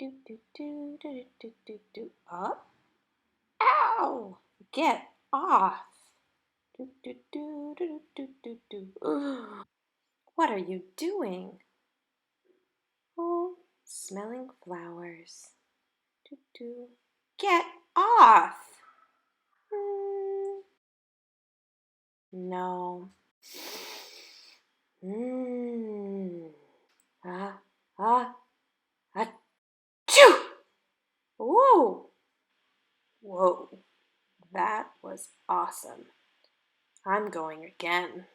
Do do do do do do do. Up. Ow! Get off. Do do do do do do do. Ugh. What are you doing? Oh, smelling flowers. Do do. Get off. Mm, no. Mmm. Ah, ah, achoo! Ooh! Whoa, that was awesome. I'm going again.